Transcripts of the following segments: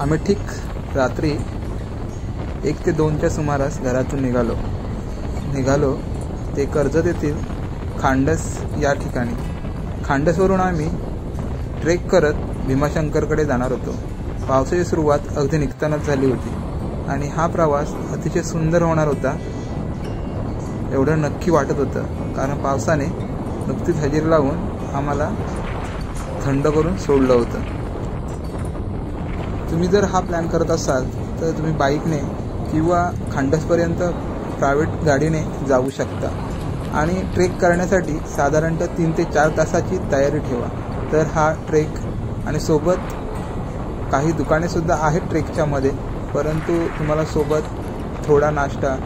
आम्ही ठीक रात्री 1 ते 2च्या सुमारास घरातून निघालो ते कर्जत येथील खांडस या ठिकाणी। खांडसवरून आम्ही ट्रेक करत भीमाशंकरकडे जाणार होतो। पावसाची सुरुवात अगदी निघतानाच झाली होती आणि हा प्रवास अतिशय सुंदर होणार होता एवढं नक्की वाटत होतं, कारण पावसाने नुकतीच हजेरी लावून आम्हाला थंड करून सोडलं होतं। तुम्ही जर हा प्लॅन करत असाल तर तुम्ही बाईकने किंवा खांडसपर्यंत प्रायव्हेट गाडीने जाऊ शकता आणि ट्रेक करण्यासाठी साधारणतः 3 ते 4 तासाची तयारी ठेवा। तर हा ट्रेक आणि सोबत काही दुकानेसुद्धा आहेत ट्रेकच्या मध्ये, परंतु तुम्हाला सोबत थोडा नाश्ता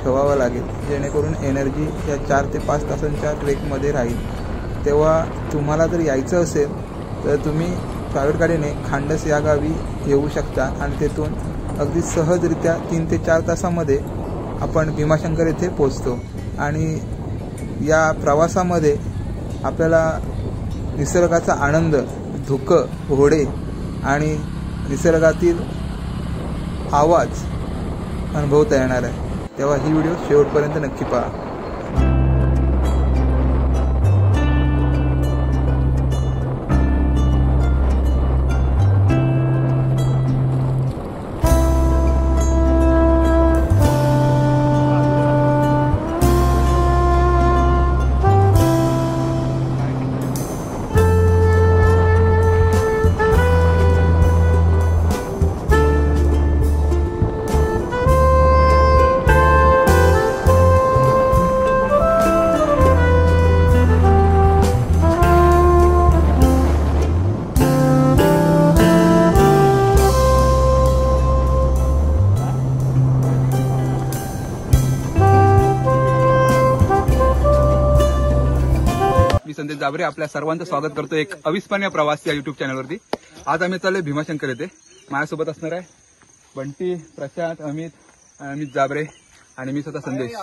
ठेवावा लागेल जेणेकरून एनर्जी या 4 ते 5 तासांच्या ट्रेकमध्ये राहील। तेव्हा तुम्हाला जर यायचं असेल तर तुम्ही प्रायव्हेट गाडीने खांडस या गावी येऊ शकता आणि तेथून अगदी सहजरित्या 3 ते 4 तासामध्ये आपण भीमाशंकर येथे पोहोचतो। आणि या प्रवासामध्ये आपल्याला निसर्गाचा आनंद, धुकं, घोडे आणि निसर्गातील आवाज अनुभवता येणार आहे। तेव्हा ही व्हिडिओ शेवटपर्यंत नक्की पहा। संदेश जाबरे आपल्या सर्वांचं स्वागत करतो एक अविस्मरणीय प्रवास या युट्यूब चॅनलवरती। आज आम्ही चाललोय भीमाशंकर येथे। माझ्यासोबत असणार आहे बंटी, प्रशांत, अमित जाबरे आणि मी स्वतः संदेश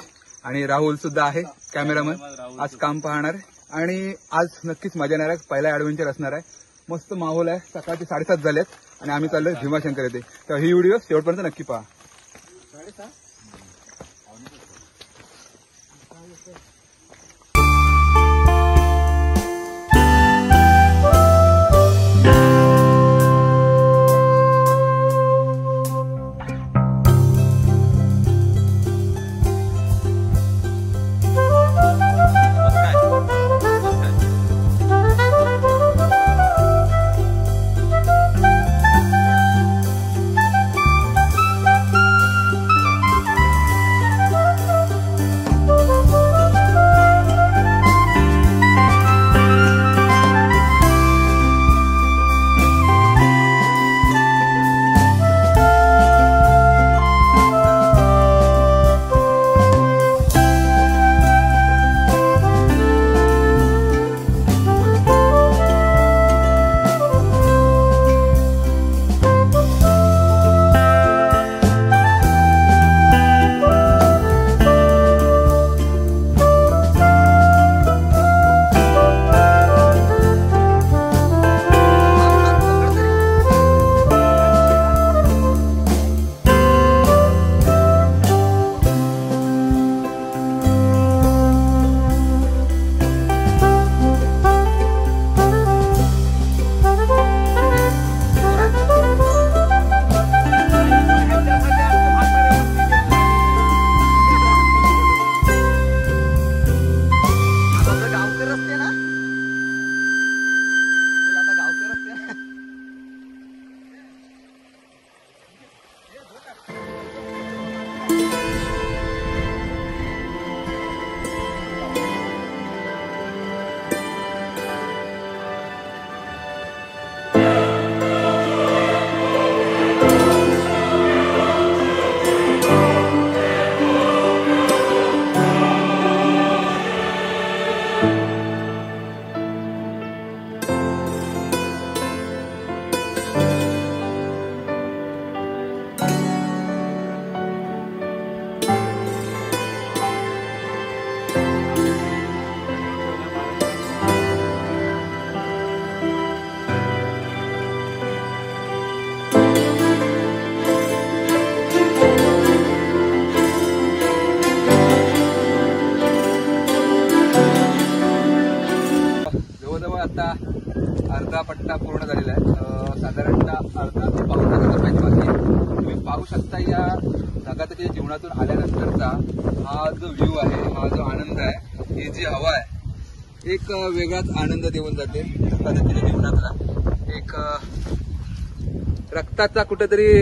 आणि राहुल सुद्धा आहे कॅमेरामन। आज काम पाहणार आणि आज नक्कीच मजा येणार आहे। पहिला ॲडव्हेंचर असणार आहे। मस्त माहोल आहे। सकाळचे 7:30 झालेत आणि आम्ही चाललोय भीमाशंकर येथे। तर ही व्हिडिओ शेवटपर्यंत नक्की पहा। जवळजवळ आता अर्धा पट्टा पूर्ण झालेला आहे. साधारणतः अर्धा ते पाऊण तासाचा ट्रेक बाकी आहे. तुम्ही पाहू शकता या जगाच्या जीवनातून आल्यानंतरचा हा जो व्ह्यू आहे, हा जो आनंद आहे, ही जी हवा आहे, एक वेगळाच आनंद देऊन जाते. धगाच्या जीवनातला एक रक्ताचा कुठेतरी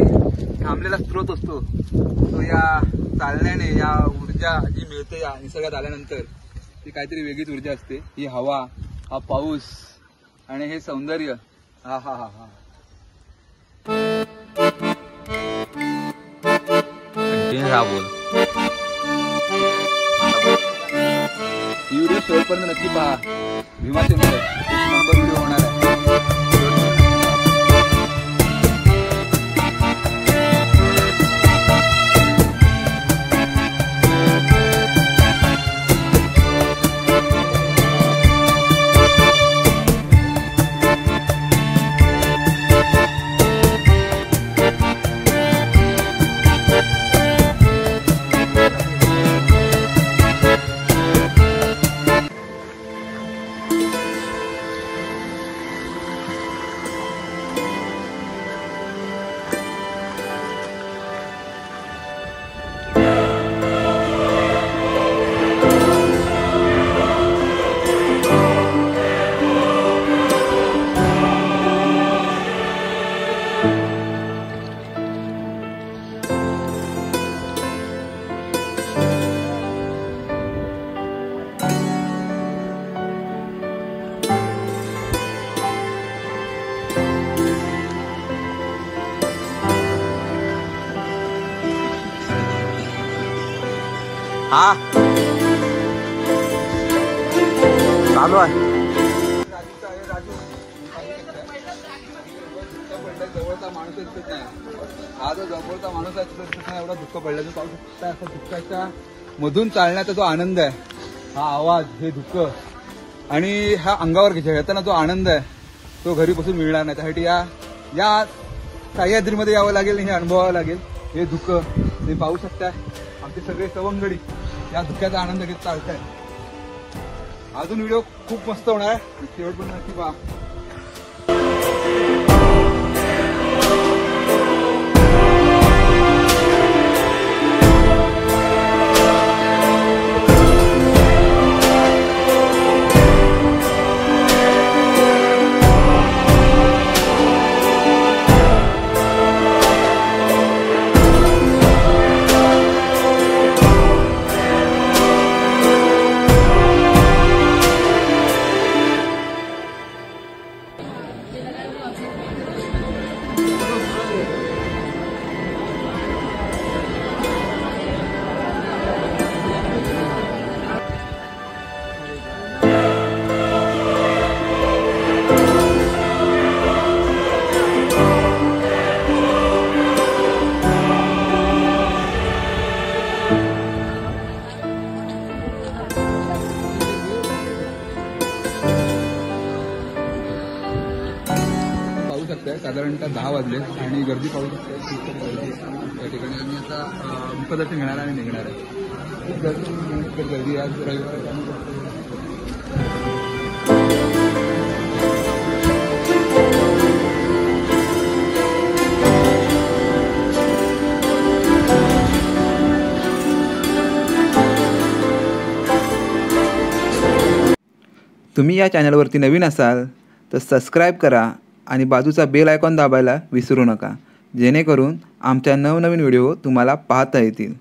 थांबलेला स्रोत असतो तो या चालण्याने, या ऊर्जा जी मिळते या निसर्गात आल्यानंतर, ती काहीतरी वेगळीच ऊर्जा असते. ही हवा, हा पाऊस आणि हे सौंदर्य, हा हा हा हा. बोल ही व्हिडिओ शेवटपर्यंत नक्की पहा. भीमाशंकर एक नंबर व्हिडिओ होणार आहे. हा चालू आहे. जवळचा माणूस दिसत नाही. हा जो जवळचा माणूस आहे तिथं दिसत नाही. एवढा दुःख पडल्याचं पाहू शकता. असा दुःखाच्या मधून चालण्याचा जो आनंद आहे, हा आवाज, हे दुःख आणि हा अंगावर घेताना जो आनंद आहे, तो घरी बसून मिळणार नाही. त्यासाठी या सह्याद्रीमध्ये यावं लागेल, हे अनुभवावं लागेल. हे दुःख तुम्ही पाहू शकता. आमचे सगळे सवंगडी या दुःखाचा आनंद घेत चालताय. अजून व्हिडिओ खूप मस्त होणार आहे. शेवटपर्यंत नक्की पहा. साधारणतः 10 वाजले आणि गर्दी पाहू शकते. त्या ठिकाणी आम्ही आता मुखदर्शन घेणार आणि निघणार आहे. खूप गर्दी आज रविवार. तुम्ही या चॅनलवरती नवीन असाल तर सबस्क्राईब करा आणि बाजूचा बेल आयकॉन दाबायला विसरू नका, जेणेकरून आमच्या नवनवीन व्हिडिओ तुम्हाला पाहता येतील.